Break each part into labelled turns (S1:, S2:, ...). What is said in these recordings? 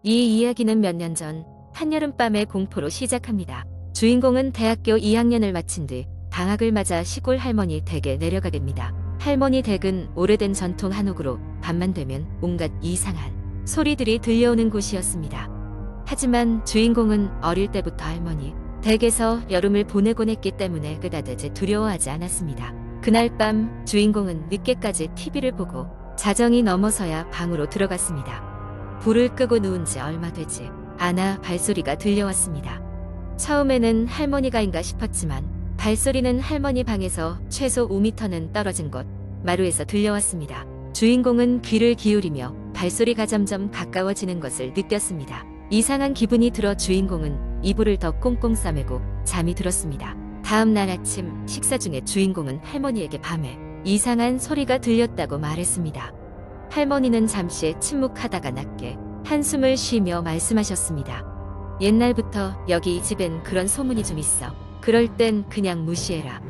S1: 이 이야기는 몇 년 전 한여름밤의 공포로 시작합니다. 주인공은 대학교 2학년을 마친 뒤 방학을 맞아 시골 할머니 댁에 내려가게 됩니다. 할머니 댁은 오래된 전통 한옥으로 밤만 되면 온갖 이상한 소리들이 들려오는 곳이었습니다. 하지만 주인공은 어릴 때부터 할머니 댁에서 여름을 보내곤 했기 때문에 그다지 두려워하지 않았습니다. 그날 밤 주인공은 늦게까지 TV를 보고 자정이 넘어서야 방으로 들어갔습니다. 불을 끄고 누운 지 얼마 되지 않아 발소리가 들려왔습니다. 처음에는 할머니가인가 싶었지만 발소리는 할머니 방에서 최소 5m는 떨어진 곳 마루에서 들려왔습니다. 주인공은 귀를 기울이며 발소리가 점점 가까워지는 것을 느꼈습니다. 이상한 기분이 들어 주인공은 이불을 더 꽁꽁 싸매고 잠이 들었습니다. 다음 날 아침 식사 중에 주인공은 할머니에게 밤에 이상한 소리가 들렸다고 말했습니다. 할머니는 잠시 침묵하다가 낮게 한숨을 쉬며 말씀하셨습니다. 옛날부터 여기 이 집엔 그런 소문이 좀 있어. 그럴 땐 그냥 무시해라.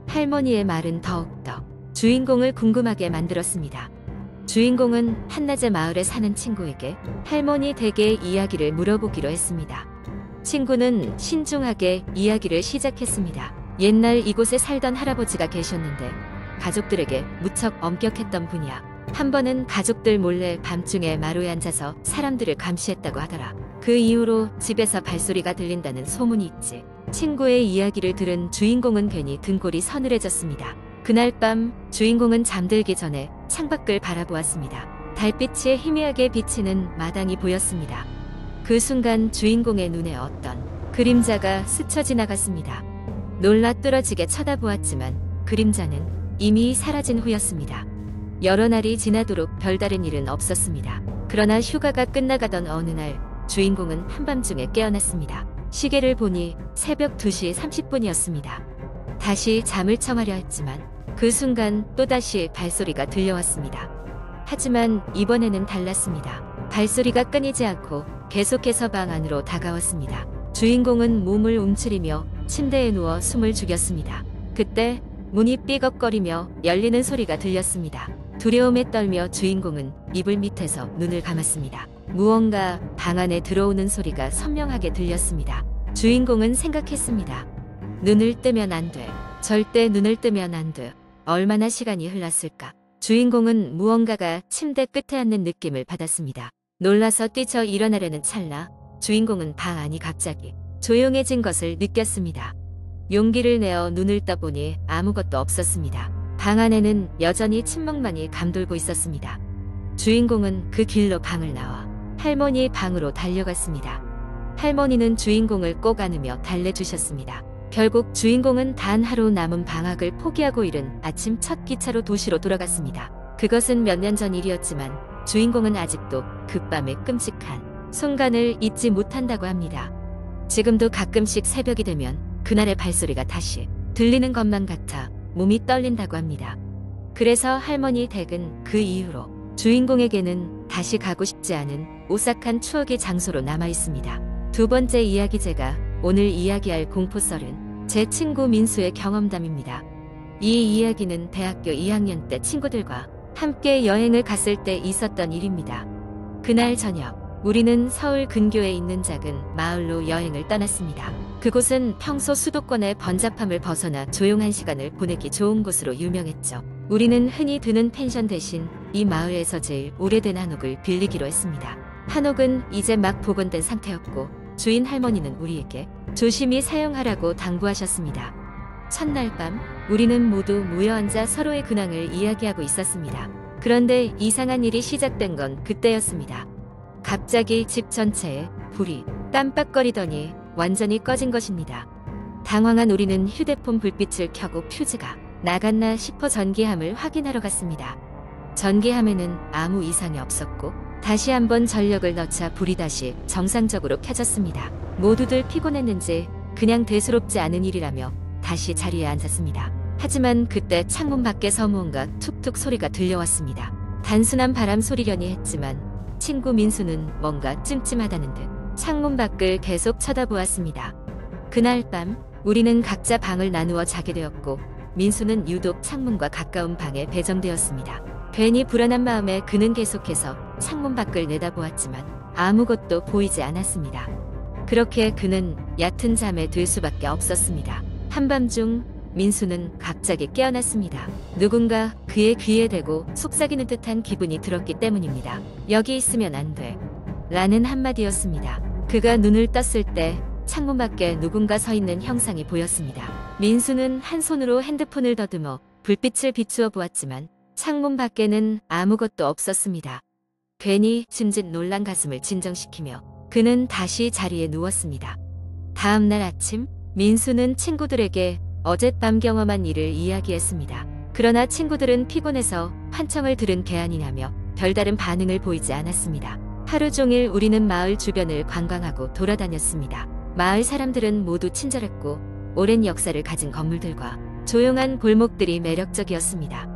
S1: 할머니의 말은 더욱더 주인공을 궁금하게 만들었습니다. 주인공은 한낮에 마을에 사는 친구에게 할머니 댁의 이야기를 물어보기로 했습니다. 친구는 신중하게 이야기를 시작했습니다. 옛날 이곳에 살던 할아버지가 계셨는데 가족들에게 무척 엄격했던 분이야. 한 번은 가족들 몰래 밤중에 마루에 앉아서 사람들을 감시했다고 하더라. 그 이후로 집에서 발소리가 들린다는 소문이 있지. 친구의 이야기를 들은 주인공은 괜히 등골이 서늘해졌습니다. 그날 밤 주인공은 잠들기 전에 창밖을 바라보았습니다. 달빛이 희미하게 비치는 마당이 보였습니다. 그 순간 주인공의 눈에 어떤 그림자가 스쳐 지나갔습니다. 놀라 뚫어지게 쳐다보았지만 그림자는 이미 사라진 후였습니다. 여러 날이 지나도록 별다른 일은 없었습니다. 그러나 휴가가 끝나가던 어느 날 주인공은 한밤중에 깨어났습니다. 시계를 보니 새벽 2시 30분이었습니다. 다시 잠을 청하려 했지만 그 순간 또다시 발소리가 들려왔습니다. 하지만 이번에는 달랐습니다. 발소리가 끊이지 않고 계속해서 방 안으로 다가왔습니다. 주인공은 몸을 움츠리며 침대에 누워 숨을 죽였습니다. 그때 문이 삐걱거리며 열리는 소리가 들렸습니다. 두려움에 떨며 주인공은 이불 밑에서 눈을 감았습니다. 무언가 방 안에 들어오는 소리가 선명하게 들렸습니다. 주인공은 생각했습니다. 눈을 뜨면 안 돼. 절대 눈을 뜨면 안 돼. 얼마나 시간이 흘렀을까. 주인공은 무언가가 침대 끝에 앉는 느낌을 받았습니다. 놀라서 뛰쳐 일어나려는 찰나 주인공은 방 안이 갑자기 조용해진 것을 느꼈습니다. 용기를 내어 눈을 떠보니 아무것도 없었습니다. 방 안에는 여전히 침묵만이 감돌고 있었습니다. 주인공은 그 길로 방을 나와 할머니 방으로 달려갔습니다. 할머니는 주인공을 꼭 안으며 달래주셨습니다. 결국 주인공은 단 하루 남은 방학을 포기하고 이른 아침 첫 기차로 도시로 돌아갔습니다. 그것은 몇 년 전 일이었지만 주인공은 아직도 그 밤의 끔찍한 순간을 잊지 못한다고 합니다. 지금도 가끔씩 새벽이 되면 그날의 발소리가 다시 들리는 것만 같아 몸이 떨린다고 합니다. 그래서 할머니 댁은 그 이후로 주인공에게는 다시 가고 싶지 않은 오싹한 추억의 장소로 남아 있습니다. 두 번째 이야기제가 오늘 이야기할 공포썰은 제 친구 민수의 경험담입니다. 이 이야기는 대학교 2학년 때 친구들과 함께 여행을 갔을 때 있었던 일입니다. 그날 저녁 우리는 서울 근교에 있는 작은 마을로 여행을 떠났습니다. 그곳은 평소 수도권의 번잡함을 벗어나 조용한 시간을 보내기 좋은 곳으로 유명했죠. 우리는 흔히 드는 펜션 대신 이 마을에서 제일 오래된 한옥을 빌리기로 했습니다. 한옥은 이제 막 복원된 상태였고 주인 할머니는 우리에게 조심히 사용하라고 당부하셨습니다. 첫날 밤 우리는 모두 모여앉아 서로의 근황을 이야기하고 있었습니다. 그런데 이상한 일이 시작된 건 그때였습니다. 갑자기 집 전체에 불이 깜빡거리더니 완전히 꺼진 것입니다. 당황한 우리는 휴대폰 불빛을 켜고 퓨즈가 나갔나 싶어 전기함을 확인하러 갔습니다. 전기함에는 아무 이상이 없었고 다시 한번 전력을 넣자 불이 다시 정상적으로 켜졌습니다. 모두들 피곤했는지 그냥 대수롭지 않은 일이라며 다시 자리에 앉았습니다. 하지만 그때 창문 밖에서 무언가 툭툭 소리가 들려왔습니다. 단순한 바람 소리려니 했지만 친구 민수는 뭔가 찜찜하다는 듯 창문 밖을 계속 쳐다보았습니다. 그날 밤 우리는 각자 방을 나누어 자게 되었고 민수는 유독 창문과 가까운 방에 배정되었습니다. 괜히 불안한 마음에 그는 계속해서 창문 밖을 내다보았지만 아무것도 보이지 않았습니다. 그렇게 그는 얕은 잠에 들 수밖에 없었습니다. 한밤중 민수는 갑자기 깨어났습니다. 누군가 그의 귀에 대고 속삭이는 듯한 기분이 들었기 때문입니다. 여기 있으면 안 돼. 라는 한마디였습니다. 그가 눈을 떴을 때 창문 밖에 누군가 서 있는 형상이 보였습니다. 민수는 한 손으로 핸드폰을 더듬어 불빛을 비추어 보았지만 창문 밖에는 아무것도 없었습니다. 괜히 짐짓 놀란 가슴을 진정시키며 그는 다시 자리에 누웠습니다. 다음 날 아침 민수는 친구들에게 어젯밤 경험한 일을 이야기했습니다. 그러나 친구들은 피곤해서 환청을 들은 개 아니냐며 별다른 반응을 보이지 않았습니다. 하루 종일 우리는 마을 주변을 관광하고 돌아다녔습니다. 마을 사람들은 모두 친절했고 오랜 역사를 가진 건물들과 조용한 골목들이 매력적이었습니다.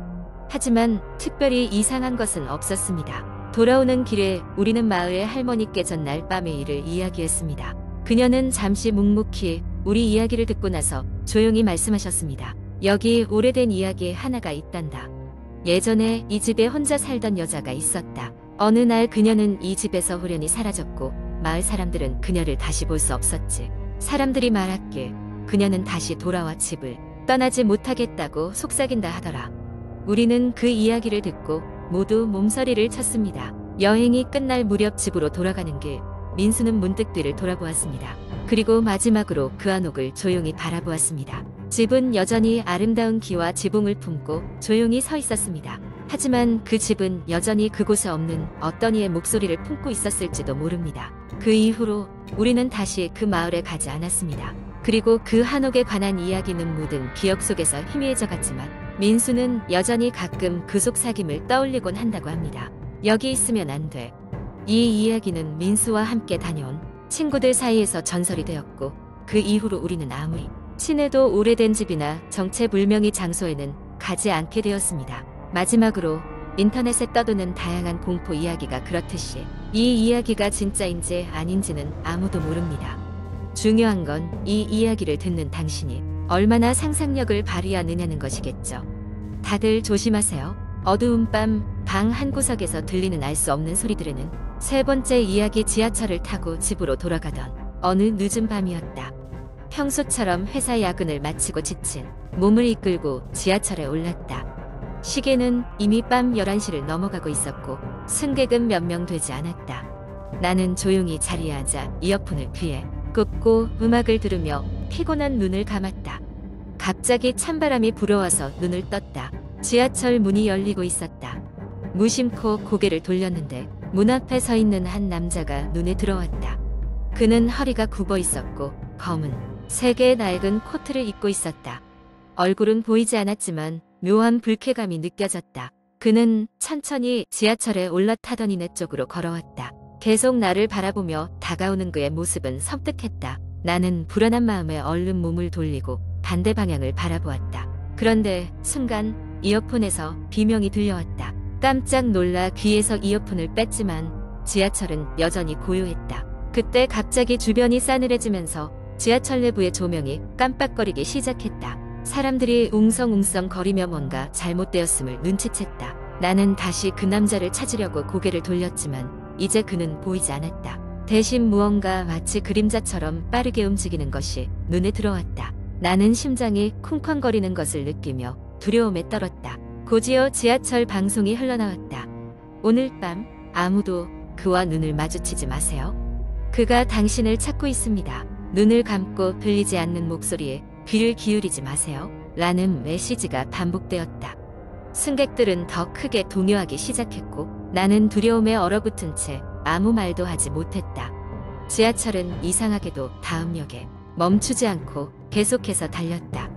S1: 하지만 특별히 이상한 것은 없었습니다. 돌아오는 길에 우리는 마을의 할머니께 전날 밤의 일을 이야기했습니다. 그녀는 잠시 묵묵히 우리 이야기를 듣고 나서 조용히 말씀하셨습니다. 여기 오래된 이야기 하나가 있단다. 예전에 이 집에 혼자 살던 여자가 있었다. 어느 날 그녀는 이 집에서 홀연히 사라졌고 마을 사람들은 그녀를 다시 볼 수 없었지. 사람들이 말했길 그녀는 다시 돌아와 집을 떠나지 못하겠다고 속삭인다 하더라. 우리는 그 이야기를 듣고 모두 몸서리를 쳤습니다. 여행이 끝날 무렵 집으로 돌아가는 길 민수는 문득 뒤를 돌아보았습니다. 그리고 마지막으로 그 한옥을 조용히 바라보았습니다. 집은 여전히 아름다운 기와 지붕을 품고 조용히 서 있었습니다. 하지만 그 집은 여전히 그곳에 없는 어떤 이의 목소리를 품고 있었을지도 모릅니다. 그 이후로 우리는 다시 그 마을에 가지 않았습니다. 그리고 그 한옥에 관한 이야기는 모든 기억 속에서 희미해져 갔지만 민수는 여전히 가끔 그 속삭임을 떠올리곤 한다고 합니다. 여기 있으면 안 돼. 이 이야기는 민수와 함께 다녀온 친구들 사이에서 전설이 되었고 그 이후로 우리는 아무리 친해도 오래된 집이나 정체불명의 장소에는 가지 않게 되었습니다. 마지막으로 인터넷에 떠도는 다양한 공포 이야기가 그렇듯이 이 이야기가 진짜인지 아닌지는 아무도 모릅니다. 중요한 건 이 이야기를 듣는 당신이 얼마나 상상력을 발휘하느냐는 것이겠죠. 다들 조심하세요. 어두운 밤 방 한구석에서 들리는 알 수 없는 소리들에는 세 번째 이야기 지하철을 타고 집으로 돌아가던 어느 늦은 밤이었다. 평소처럼 회사 야근을 마치고 지친 몸을 이끌고 지하철에 올랐다. 시계는 이미 밤 11시를 넘어가고 있었고 승객은 몇 명 되지 않았다. 나는 조용히 자리에 앉아 이어폰을 귀에 꽂고 음악을 들으며 피곤한 눈을 감았다. 갑자기 찬바람이 불어와서 눈을 떴다. 지하철 문이 열리고 있었다. 무심코 고개를 돌렸는데 문 앞에 서 있는 한 남자가 눈에 들어왔다. 그는 허리가 굽어 있었고 검은 세 개의 낡은 코트를 입고 있었다. 얼굴은 보이지 않았지만 묘한 불쾌감이 느껴졌다. 그는 천천히 지하철에 올라타던 이네 쪽으로 걸어왔다. 계속 나를 바라보며 다가오는 그의 모습은 섬뜩했다. 나는 불안한 마음에 얼른 몸을 돌리고 반대 방향을 바라보았다. 그런데 순간 이어폰에서 비명이 들려왔다. 깜짝 놀라 귀에서 이어폰을 뺐지만 지하철은 여전히 고요했다. 그때 갑자기 주변이 싸늘해지면서 지하철 내부의 조명이 깜빡거리기 시작했다. 사람들이 웅성웅성 거리며 뭔가 잘못되었음을 눈치챘다. 나는 다시 그 남자를 찾으려고 고개를 돌렸지만 이제 그는 보이지 않았다. 대신 무언가 마치 그림자처럼 빠르게 움직이는 것이 눈에 들어왔다. 나는 심장이 쿵쾅거리는 것을 느끼며 두려움에 떨었다. 곧이어 지하철 방송이 흘러나왔다. 오늘 밤 아무도 그와 눈을 마주치지 마세요. 그가 당신을 찾고 있습니다. 눈을 감고 들리지 않는 목소리에 귀를 기울이지 마세요. 라는 메시지가 반복되었다. 승객들은 더 크게 동요하기 시작했고 나는 두려움에 얼어붙은 채 아무 말도 하지 못했다. 지하철은 이상하게도 다음 역에 멈추지 않고 계속해서 달렸다.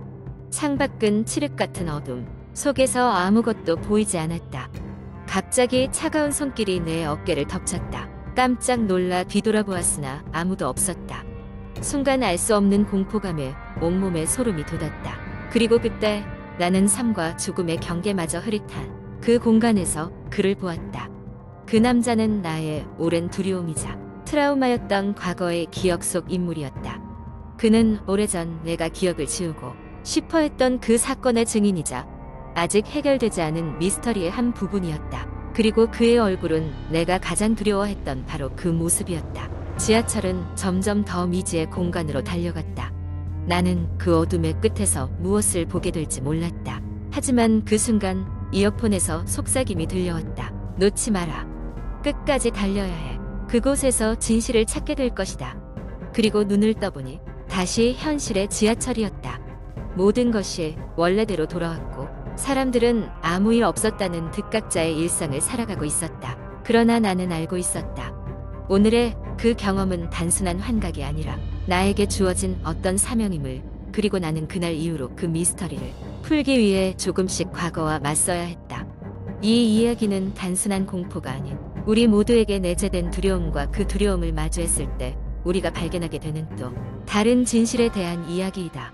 S1: 창밖은 칠흑 같은 어둠 속에서 아무것도 보이지 않았다. 갑자기 차가운 손길이 내 어깨를 덮쳤다. 깜짝 놀라 뒤돌아보았으나 아무도 없었다. 순간 알 수 없는 공포감에 온몸에 소름이 돋았다. 그리고 그때 나는 삶과 죽음의 경계마저 흐릿한 그 공간에서 그를 보았다. 그 남자는 나의 오랜 두려움이자 트라우마였던 과거의 기억 속 인물이었다. 그는 오래전 내가 기억을 지우고 싶어 했던 그 사건의 증인이자 아직 해결되지 않은 미스터리의 한 부분이었다. 그리고 그의 얼굴은 내가 가장 두려워했던 바로 그 모습이었다. 지하철은 점점 더 미지의 공간으로 달려갔다. 나는 그 어둠의 끝에서 무엇을 보게 될지 몰랐다. 하지만 그 순간 이어폰에서 속삭임이 들려왔다. 놓지 마라. 끝까지 달려야 해. 그곳에서 진실을 찾게 될 것이다. 그리고 눈을 떠보니 다시 현실의 지하철이었다. 모든 것이 원래대로 돌아왔고 사람들은 아무 일 없었다는 득각자의 일상을 살아가고 있었다. 그러나 나는 알고 있었다. 오늘의 그 경험은 단순한 환각이 아니라 나에게 주어진 어떤 사명임을, 그리고 나는 그날 이후로 그 미스터리를 풀기 위해 조금씩 과거와 맞서야 했다. 이 이야기는 단순한 공포가 아닌 우리 모두에게 내재된 두려움과 그 두려움을 마주했을 때 우리가 발견하게 되는 또 다른 진실에 대한 이야기이다.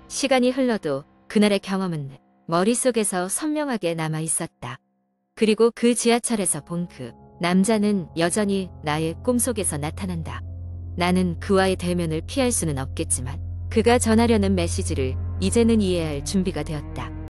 S1: 시간이 흘러도 그날의 경험은 내 머릿속에서 선명하게 남아 있었다. 그리고 그 지하철에서 본 그 남자는 여전히 나의 꿈속에서 나타난다. 나는 그와의 대면을 피할 수는 없겠지만 그가 전하려는 메시지를 이제는 이해할 준비가 되었다.